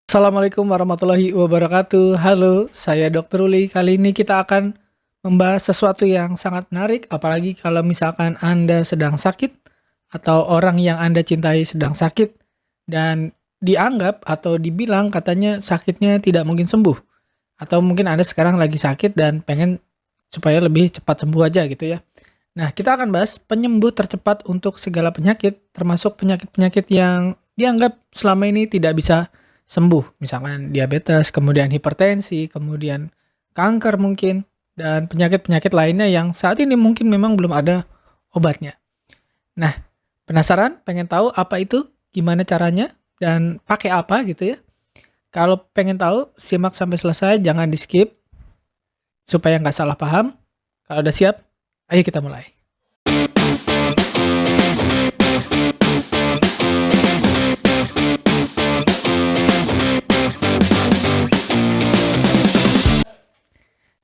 Assalamualaikum warahmatullahi wabarakatuh. Halo, saya Dr. Uli. Kali ini kita akan membahas sesuatu yang sangat menarik, apalagi kalau misalkan Anda sedang sakit atau orang yang Anda cintai sedang sakit dan dianggap atau dibilang katanya sakitnya tidak mungkin sembuh. Atau mungkin Anda sekarang lagi sakit dan pengen supaya lebih cepat sembuh aja gitu ya. Nah, kita akan bahas penyembuh tercepat untuk segala penyakit, termasuk penyakit-penyakit yang dianggap selama ini tidak bisa sembuh, misalkan diabetes, kemudian hipertensi, kemudian kanker mungkin, dan penyakit-penyakit lainnya yang saat ini mungkin memang belum ada obatnya. Nah, penasaran? Pengen tahu apa itu? Gimana caranya? Dan pakai apa gitu ya? Kalau pengen tahu, simak sampai selesai, jangan di-skip supaya nggak salah paham. Kalau udah siap, ayo kita mulai.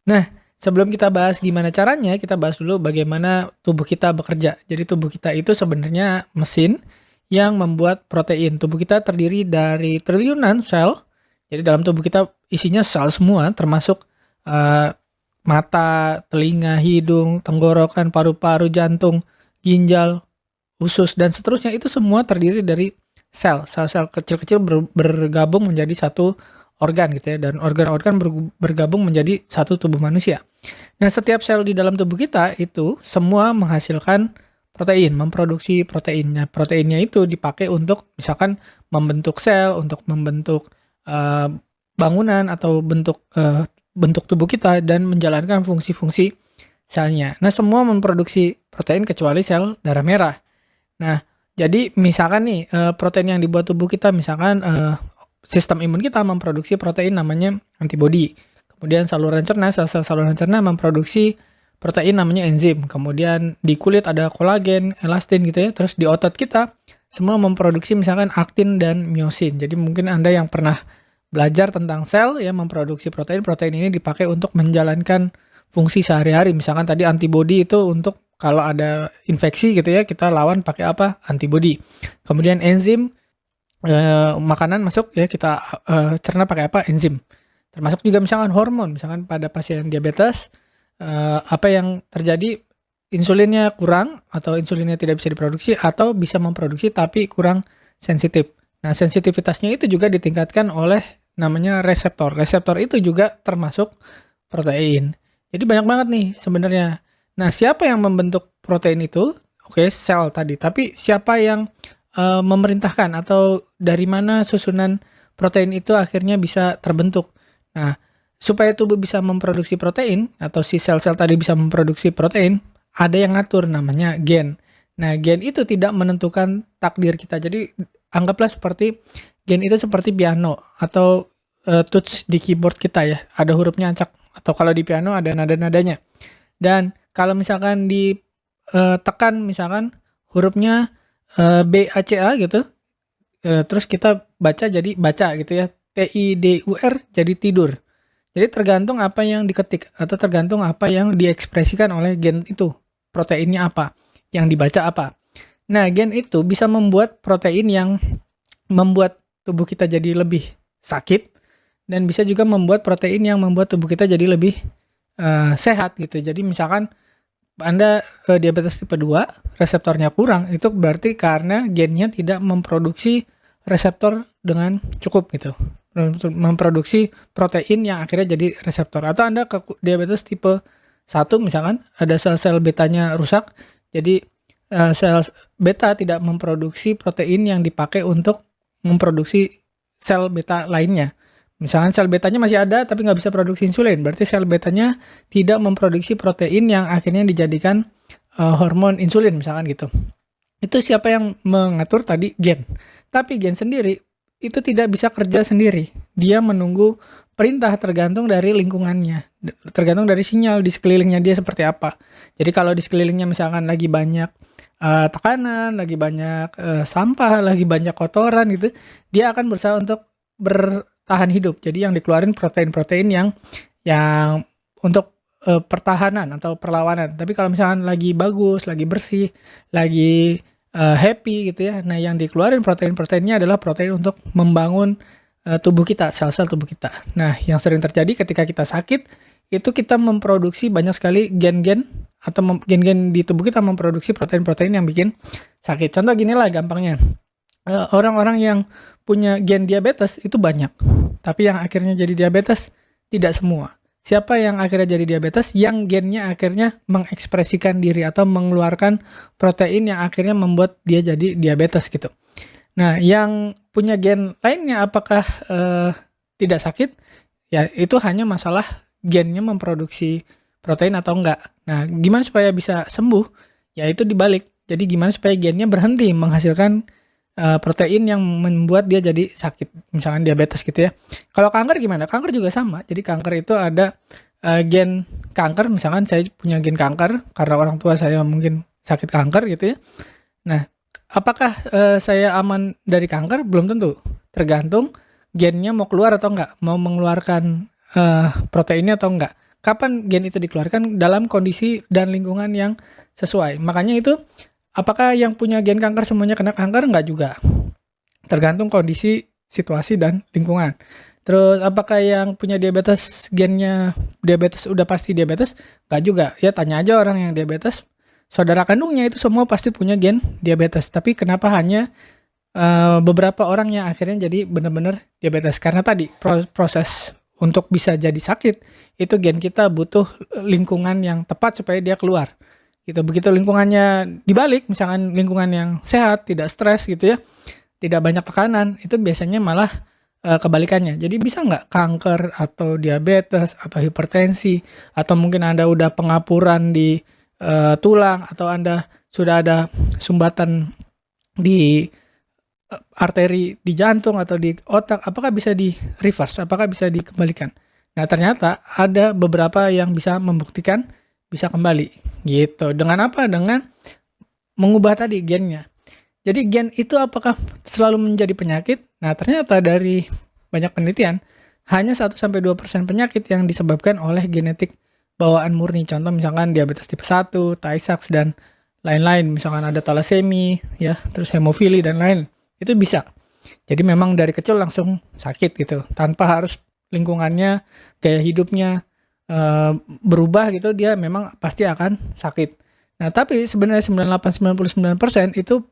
Nah, sebelum kita bahas gimana caranya, kita bahas dulu bagaimana tubuh kita bekerja. Jadi tubuh kita itu sebenarnya mesin yang membuat protein. Tubuh kita terdiri dari triliunan sel. Jadi dalam tubuh kita isinya sel semua, termasuk eh, mata, telinga, hidung, tenggorokan, paru-paru, jantung, ginjal, usus, dan seterusnya. Itu semua terdiri dari sel. Sel-sel kecil-kecil bergabung menjadi satu organ gitu ya, dan organ-organ bergabung menjadi satu tubuh manusia. Nah, setiap sel di dalam tubuh kita itu semua menghasilkan protein, memproduksi proteinnya. Proteinnya itu dipakai untuk misalkan membentuk sel, untuk membentuk eh, bangunan atau bentuk tubuh kita dan menjalankan fungsi-fungsi selnya. Nah, semua memproduksi protein kecuali sel darah merah. Nah, jadi misalkan nih protein yang dibuat tubuh kita misalkan sistem imun kita memproduksi protein namanya antibodi. Kemudian saluran cerna, sel-sel saluran cerna memproduksi protein namanya enzim. Kemudian di kulit ada kolagen, elastin gitu ya. Terus di otot kita semua memproduksi misalkan aktin dan miosin. Jadi mungkin Anda yang pernah belajar tentang sel ya memproduksi protein. Protein ini dipakai untuk menjalankan fungsi sehari-hari. Misalkan tadi antibodi itu untuk kalau ada infeksi gitu ya, kita lawan pakai apa? Antibodi. Kemudian enzim makanan masuk ya kita cerna pakai apa? Enzim. Termasuk juga misalkan hormon, misalkan pada pasien diabetes apa yang terjadi insulinnya kurang atau insulinnya tidak bisa diproduksi atau bisa memproduksi tapi kurang sensitif. Nah, sensitivitasnya itu juga ditingkatkan oleh namanya reseptor. Reseptor itu juga termasuk protein. Jadi banyak banget nih sebenarnya. Nah, siapa yang membentuk protein itu? Oke, sel tadi. Tapi siapa yang memerintahkan atau dari mana susunan protein itu akhirnya bisa terbentuk. Nah, supaya tubuh bisa memproduksi protein atau si sel-sel tadi bisa memproduksi protein, ada yang ngatur namanya gen. Nah, gen itu tidak menentukan takdir kita. Jadi anggaplah seperti gen itu seperti piano atau touch di keyboard kita ya. Ada hurufnya acak atau kalau di piano ada nada-nadanya. Dan kalau misalkan ditekan misalkan hurufnya BACA gitu, terus kita baca jadi baca gitu ya, TIDUR jadi tidur. Jadi tergantung apa yang diketik atau tergantung apa yang diekspresikan oleh gen itu, proteinnya apa, yang dibaca apa. Nah, gen itu bisa membuat protein yang membuat tubuh kita jadi lebih sakit dan bisa juga membuat protein yang membuat tubuh kita jadi lebih sehat gitu. Jadi misalkan Anda diabetes tipe 2, reseptornya kurang, itu berarti karena gennya tidak memproduksi reseptor dengan cukup gitu. Memproduksi protein yang akhirnya jadi reseptor. Atau Anda ke diabetes tipe 1 misalkan, ada sel-sel betanya rusak, jadi sel beta tidak memproduksi protein yang dipakai untuk memproduksi sel beta lainnya. Misalkan sel betanya masih ada tapi nggak bisa produksi insulin, berarti sel betanya tidak memproduksi protein yang akhirnya dijadikan hormon insulin misalkan gitu. Itu siapa yang mengatur tadi? Gen. Tapi gen sendiri itu tidak bisa kerja sendiri. Dia menunggu perintah tergantung dari lingkungannya, tergantung dari sinyal di sekelilingnya dia seperti apa. Jadi kalau di sekelilingnya misalkan lagi banyak tekanan, lagi banyak sampah, lagi banyak kotoran gitu, dia akan berusaha untuk bertahan hidup. Jadi yang dikeluarin protein-protein yang untuk pertahanan atau perlawanan. Tapi kalau misalkan lagi bagus, lagi bersih, lagi happy gitu ya. Nah, yang dikeluarin protein-proteinnya adalah protein untuk membangun tubuh kita, sel-sel tubuh kita. Nah, yang sering terjadi ketika kita sakit, itu kita memproduksi banyak sekali gen-gen atau gen-gen di tubuh kita memproduksi protein-protein yang bikin sakit. Contoh gini lah gampangnya, orang-orang yang punya gen diabetes itu banyak, tapi yang akhirnya jadi diabetes tidak semua. Siapa yang akhirnya jadi diabetes? Yang gennya akhirnya mengekspresikan diri atau mengeluarkan protein yang akhirnya membuat dia jadi diabetes gitu. Nah, yang punya gen lainnya apakah tidak sakit? Ya, itu hanya masalah gennya memproduksi protein atau enggak. Nah, gimana supaya bisa sembuh? Ya itu dibalik. Jadi gimana supaya gennya berhenti menghasilkan protein yang membuat dia jadi sakit, misalkan diabetes gitu ya. Kalau kanker gimana? Kanker juga sama. Jadi kanker itu ada gen kanker, misalkan saya punya gen kanker karena orang tua saya mungkin sakit kanker gitu ya. Nah, apakah saya aman dari kanker? Belum tentu. Tergantung gennya mau keluar atau enggak, mau mengeluarkan proteinnya atau enggak. Kapan gen itu dikeluarkan? Dalam kondisi dan lingkungan yang sesuai. Makanya itu, apakah yang punya gen kanker semuanya kena kanker? Enggak juga. Tergantung kondisi, situasi, dan lingkungan. Terus apakah yang punya diabetes gennya diabetes udah pasti diabetes? Enggak juga. Ya tanya aja orang yang diabetes, saudara kandungnya itu semua pasti punya gen diabetes. Tapi kenapa hanya beberapa orang yang akhirnya jadi benar-benar diabetes? Karena tadi proses untuk bisa jadi sakit itu gen kita butuh lingkungan yang tepat supaya dia keluar. Gitu. Begitu lingkungannya dibalik, misalkan lingkungan yang sehat, tidak stres gitu ya, tidak banyak tekanan, itu biasanya malah kebalikannya. Jadi bisa nggak kanker atau diabetes atau hipertensi atau mungkin Anda udah pengapuran di tulang atau Anda sudah ada sumbatan di arteri di jantung atau di otak, apakah bisa di reverse? Apakah bisa dikembalikan? Nah, ternyata ada beberapa yang bisa membuktikan bisa kembali gitu. Dengan apa? Dengan mengubah tadi gennya. Jadi gen itu apakah selalu menjadi penyakit? Nah, ternyata dari banyak penelitian hanya 1-2% penyakit yang disebabkan oleh genetik bawaan murni. Contoh misalkan diabetes tipe 1, Tay-Sachs dan lain-lain. Misalkan ada talasemi ya, terus hemofili dan lain. Itu bisa. Jadi memang dari kecil langsung sakit gitu, tanpa harus lingkungannya, gaya hidupnya berubah gitu, dia memang pasti akan sakit. Nah, tapi sebenarnya 98-99% itu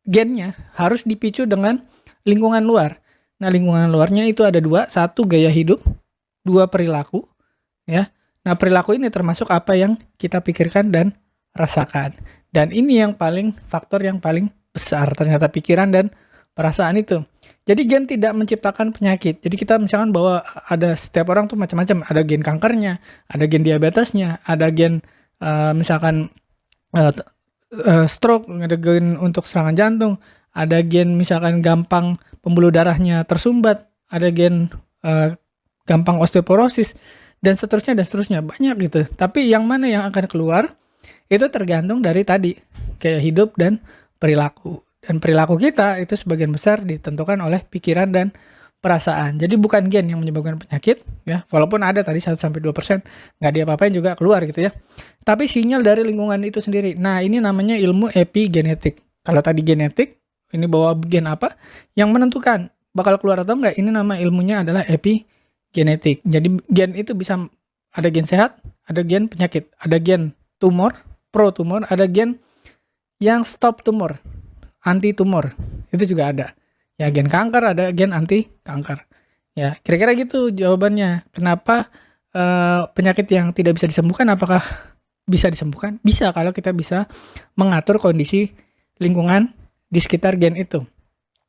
gennya harus dipicu dengan lingkungan luar. Nah, lingkungan luarnya itu ada 2, 1 gaya hidup, 2 perilaku, ya. Nah, perilaku ini termasuk apa yang kita pikirkan dan rasakan. Dan ini yang faktor yang paling besar ternyata, pikiran dan perasaan itu. Jadi gen tidak menciptakan penyakit. Jadi kita misalkan bahwa ada setiap orang tuh macam-macam, ada gen kankernya, ada gen diabetesnya, ada gen misalkan stroke, ada gen untuk serangan jantung, ada gen misalkan gampang pembuluh darahnya tersumbat, ada gen gampang osteoporosis, dan seterusnya, banyak gitu. Tapi yang mana yang akan keluar, itu tergantung dari tadi, gaya hidup dan perilaku. Dan perilaku kita itu sebagian besar ditentukan oleh pikiran dan perasaan. Jadi bukan gen yang menyebabkan penyakit, ya. Walaupun ada tadi 1-2%, nggak diapa-apain juga keluar gitu ya. Tapi sinyal dari lingkungan itu sendiri. Nah, ini namanya ilmu epigenetik. Kalau tadi genetik, ini bawa gen apa, yang menentukan bakal keluar atau enggak, ini nama ilmunya adalah epigenetik. Jadi gen itu bisa ada gen sehat, ada gen penyakit, ada gen tumor, pro tumor, ada gen yang stop tumor, anti tumor, itu juga ada. Ya, gen kanker, ada gen anti kanker. Ya, kira-kira gitu jawabannya. Kenapa penyakit yang tidak bisa disembuhkan, apakah bisa disembuhkan? Bisa, kalau kita bisa mengatur kondisi lingkungan di sekitar gen itu.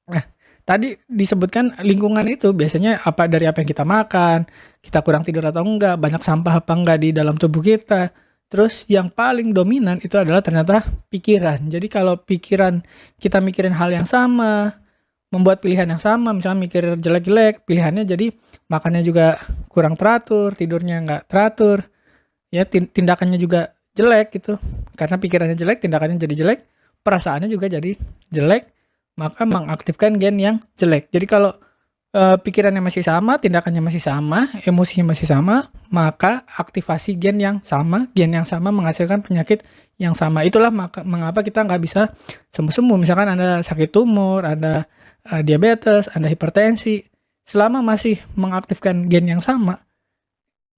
Nah, tadi disebutkan lingkungan itu biasanya dari apa yang kita makan, kita kurang tidur atau enggak, banyak sampah apa enggak di dalam tubuh kita. Terus yang paling dominan itu adalah ternyata pikiran. Jadi kalau pikiran kita mikirin hal yang sama, membuat pilihan yang sama, misalnya mikir jelek-jelek, pilihannya jadi makannya juga kurang teratur, tidurnya nggak teratur, ya tindakannya juga jelek gitu. Karena pikirannya jelek, tindakannya jadi jelek, perasaannya juga jadi jelek, maka mengaktifkan gen yang jelek. Jadi kalau pikirannya masih sama, tindakannya masih sama, emosinya masih sama, maka aktivasi gen yang sama menghasilkan penyakit yang sama. Itulah mengapa kita nggak bisa sembuh-sembuh. Misalkan Anda sakit tumor, Anda diabetes, Anda hipertensi, selama masih mengaktifkan gen yang sama,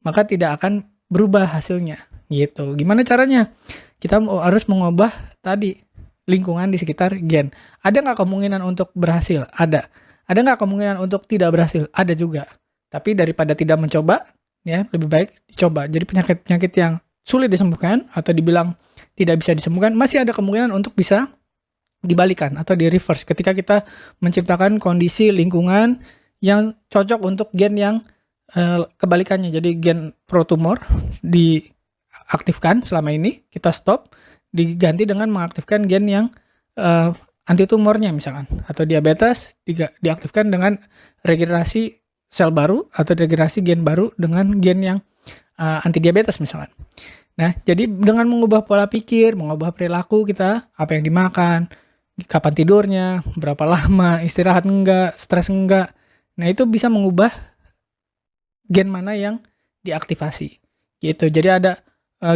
maka tidak akan berubah hasilnya, gitu. Gimana caranya? Kita harus mengubah tadi lingkungan di sekitar gen. Ada nggak kemungkinan untuk berhasil? Ada. Ada nggak kemungkinan untuk tidak berhasil? Ada juga. Tapi daripada tidak mencoba, ya lebih baik dicoba. Jadi penyakit-penyakit yang sulit disembuhkan atau dibilang tidak bisa disembuhkan, masih ada kemungkinan untuk bisa dibalikan atau di reverse ketika kita menciptakan kondisi lingkungan yang cocok untuk gen yang kebalikannya. Jadi gen pro tumor diaktifkan selama ini, kita stop, diganti dengan mengaktifkan gen yang anti tumornya misalkan, atau diabetes diaktifkan dengan regenerasi sel baru atau regenerasi gen baru dengan gen yang anti diabetes misalkan. Nah, jadi dengan mengubah pola pikir, mengubah perilaku kita, apa yang dimakan, kapan tidurnya, berapa lama, istirahat enggak, stres enggak. Nah, itu bisa mengubah gen mana yang diaktifasi. Gitu. Jadi ada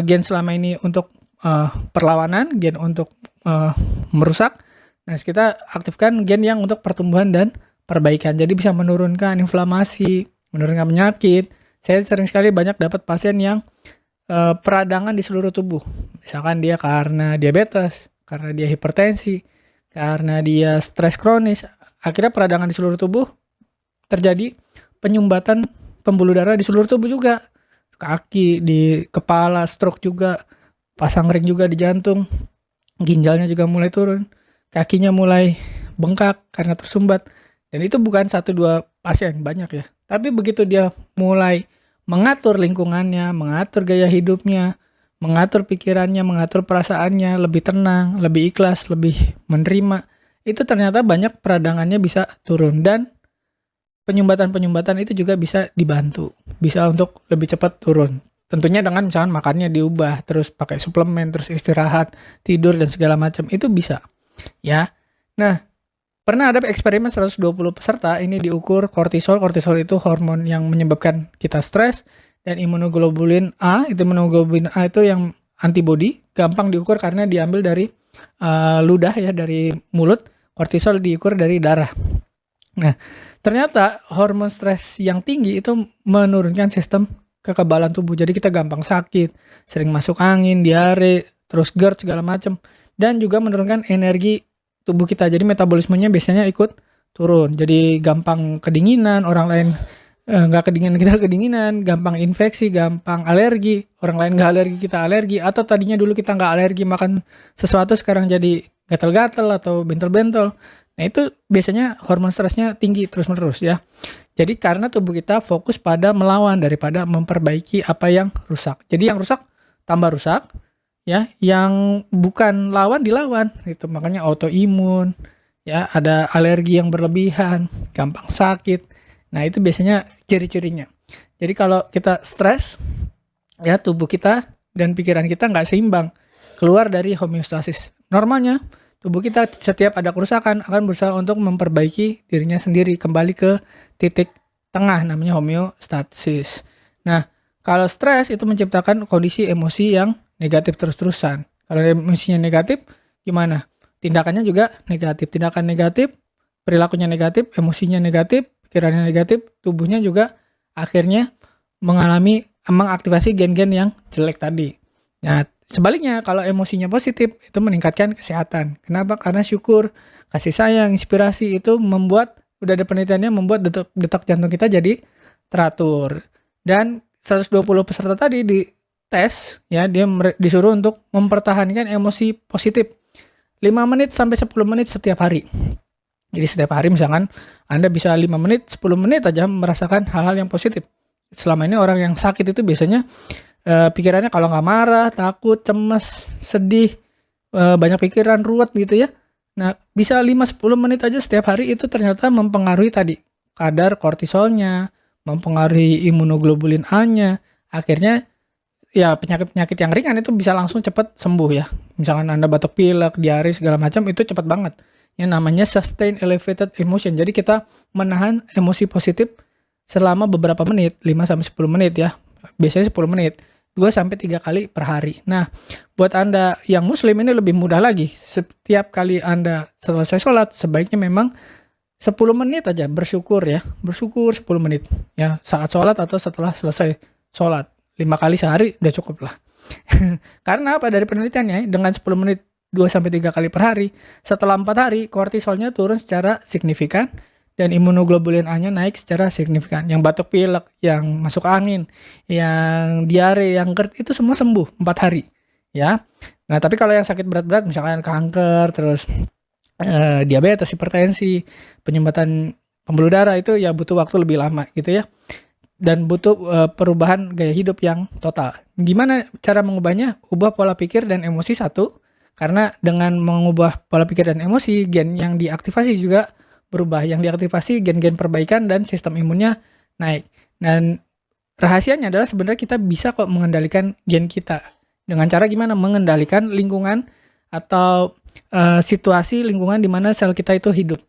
gen selama ini untuk perlawanan, gen untuk merusak. Nah, kita aktifkan gen yang untuk pertumbuhan dan perbaikan. Jadi bisa menurunkan inflamasi, menurunkan penyakit. Saya sering sekali banyak dapat pasien yang peradangan di seluruh tubuh. Misalkan dia karena diabetes, karena dia hipertensi, karena dia stres kronis, akhirnya peradangan di seluruh tubuh terjadi, penyumbatan pembuluh darah di seluruh tubuh juga. Kaki, di kepala, stroke juga, pasang ring juga di jantung, ginjalnya juga mulai turun, kakinya mulai bengkak karena tersumbat. Dan itu bukan 1-2 pasien, banyak ya. Tapi begitu dia mulai mengatur lingkungannya, mengatur gaya hidupnya, mengatur pikirannya, mengatur perasaannya, lebih tenang, lebih ikhlas, lebih menerima, itu ternyata banyak peradangannya bisa turun. Dan penyumbatan-penyumbatan itu juga bisa dibantu, bisa untuk lebih cepat turun. Tentunya dengan misalkan makannya diubah, terus pakai suplemen, terus istirahat, tidur, dan segala macam, itu bisa. Ya, nah, pernah ada eksperimen 120 peserta, ini diukur kortisol. Kortisol itu hormon yang menyebabkan kita stres, dan imunoglobulin A, itu yang antibody, gampang diukur karena diambil dari ludah ya, dari mulut. Kortisol diukur dari darah. Nah, ternyata hormon stres yang tinggi itu menurunkan sistem kekebalan tubuh. Jadi kita gampang sakit, sering masuk angin, diare, terus GERD segala macam, dan juga menurunkan energi tubuh kita. Jadi metabolismenya biasanya ikut turun. Jadi gampang kedinginan, orang lain nggak kedinginan, kita kedinginan, gampang infeksi, gampang alergi, orang lain nggak alergi, kita alergi, atau tadinya dulu kita nggak alergi makan sesuatu sekarang jadi gatal-gatal atau bentol-bentol. Nah, itu biasanya hormon stresnya tinggi terus-menerus ya. Jadi karena tubuh kita fokus pada melawan daripada memperbaiki apa yang rusak. Jadi yang rusak tambah rusak, ya. Yang bukan lawan dilawan. Itu makanya autoimun, ya, ada alergi yang berlebihan, gampang sakit. Nah, itu biasanya ciri-cirinya. Jadi kalau kita stres, ya, tubuh kita dan pikiran kita nggak seimbang, keluar dari homeostasis. Normalnya tubuh kita setiap ada kerusakan akan berusaha untuk memperbaiki dirinya sendiri, kembali ke titik tengah, namanya homeostasis. Nah, kalau stres itu menciptakan kondisi emosi yang negatif terus-terusan. Kalau emosinya negatif, gimana? Tindakannya juga negatif. Tindakan negatif, perilakunya negatif, emosinya negatif, pikirannya negatif, tubuhnya juga akhirnya mengaktifasi gen-gen yang jelek tadi. Nah, sebaliknya kalau emosinya positif, itu meningkatkan kesehatan. Kenapa? Karena syukur, kasih sayang, inspirasi itu membuat, udah ada penelitiannya, membuat detak jantung kita jadi teratur. Dan 120 peserta tadi dites, ya, dia disuruh untuk mempertahankan emosi positif 5 menit sampai 10 menit setiap hari. Jadi setiap hari misalkan Anda bisa 5 menit, 10 menit aja merasakan hal-hal yang positif. Selama ini orang yang sakit itu biasanya pikirannya kalau nggak marah, takut, cemas, sedih, banyak pikiran, ruwet gitu ya. Nah, bisa 5-10 menit aja setiap hari itu ternyata mempengaruhi tadi kadar kortisolnya, mempengaruhi imunoglobulin A-nya. Akhirnya ya penyakit-penyakit yang ringan itu bisa langsung cepat sembuh ya. Misalkan Anda batuk pilek, diare segala macam, itu cepat banget. Yang namanya sustained elevated emotion. Jadi kita menahan emosi positif selama beberapa menit, 5-10 menit ya. Biasanya 10 menit. 2-3 kali per hari. Nah, buat Anda yang muslim ini lebih mudah lagi. Setiap kali Anda selesai sholat, sebaiknya memang 10 menit aja bersyukur ya, bersyukur 10 menit ya, saat sholat atau setelah selesai sholat. 5 kali sehari udah cukup lah. Karena apa? Dari penelitiannya dengan 10 menit 2-3 kali per hari, setelah 4 hari kortisolnya turun secara signifikan dan imunoglobulin A-nya naik secara signifikan. Yang batuk pilek, yang masuk angin, yang diare, yang GERD itu semua sembuh 4 hari ya. Nah, tapi kalau yang sakit berat-berat misalkan kanker, terus diabetes, hipertensi, penyumbatan pembuluh darah itu ya butuh waktu lebih lama gitu ya. Dan butuh perubahan gaya hidup yang total. Gimana cara mengubahnya? Ubah pola pikir dan emosi satu. Karena dengan mengubah pola pikir dan emosi, gen yang diaktifasi juga berubah. Yang diaktifasi gen-gen perbaikan dan sistem imunnya naik. Dan rahasianya adalah sebenarnya kita bisa kok mengendalikan gen kita. Dengan cara gimana? Mengendalikan lingkungan atau situasi lingkungan di mana sel kita itu hidup.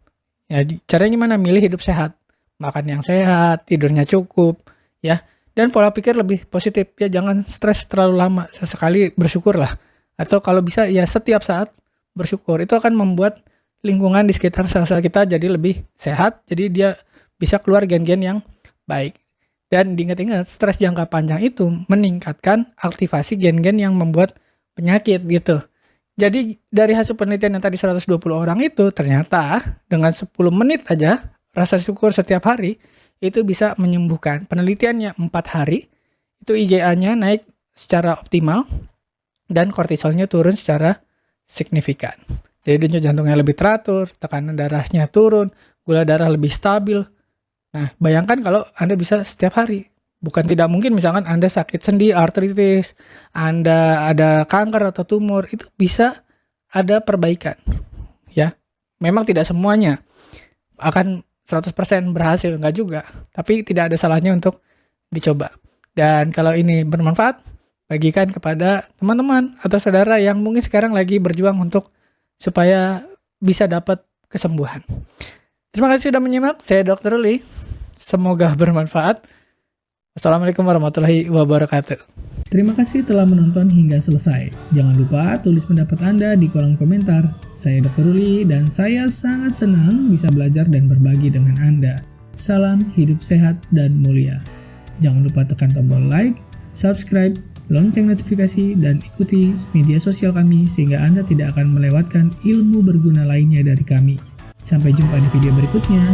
Ya, caranya gimana? Milih hidup sehat. Makan yang sehat, tidurnya cukup, ya. Dan pola pikir lebih positif, ya jangan stres terlalu lama, sesekali bersyukurlah. Atau kalau bisa ya setiap saat bersyukur. Itu akan membuat lingkungan di sekitar sel-sel kita jadi lebih sehat, jadi dia bisa keluar gen-gen yang baik. Dan diingat-ingat, stres jangka panjang itu meningkatkan aktivasi gen-gen yang membuat penyakit gitu. Jadi dari hasil penelitian yang tadi 120 orang itu, ternyata dengan 10 menit aja rasa syukur setiap hari itu bisa menyembuhkan. Penelitiannya 4 hari, itu IgA-nya naik secara optimal dan kortisolnya turun secara signifikan. Jadi denyut jantungnya lebih teratur, tekanan darahnya turun, gula darah lebih stabil. Nah, bayangkan kalau Anda bisa setiap hari. Bukan tidak mungkin misalkan Anda sakit sendi, artritis, Anda ada kanker atau tumor, itu bisa ada perbaikan. Ya, memang tidak semuanya akan 100% berhasil, enggak juga. Tapi tidak ada salahnya untuk dicoba. Dan kalau ini bermanfaat, bagikan kepada teman-teman atau saudara yang mungkin sekarang lagi berjuang untuk supaya bisa dapat kesembuhan. Terima kasih sudah menyimak. Saya Dr. Ruli. Semoga bermanfaat. Assalamualaikum warahmatullahi wabarakatuh. Terima kasih telah menonton hingga selesai. Jangan lupa tulis pendapat Anda di kolom komentar. Saya Dr. Ruli dan saya sangat senang bisa belajar dan berbagi dengan Anda. Salam hidup sehat dan mulia. Jangan lupa tekan tombol like, subscribe, lonceng notifikasi, dan ikuti media sosial kami sehingga Anda tidak akan melewatkan ilmu berguna lainnya dari kami. Sampai jumpa di video berikutnya.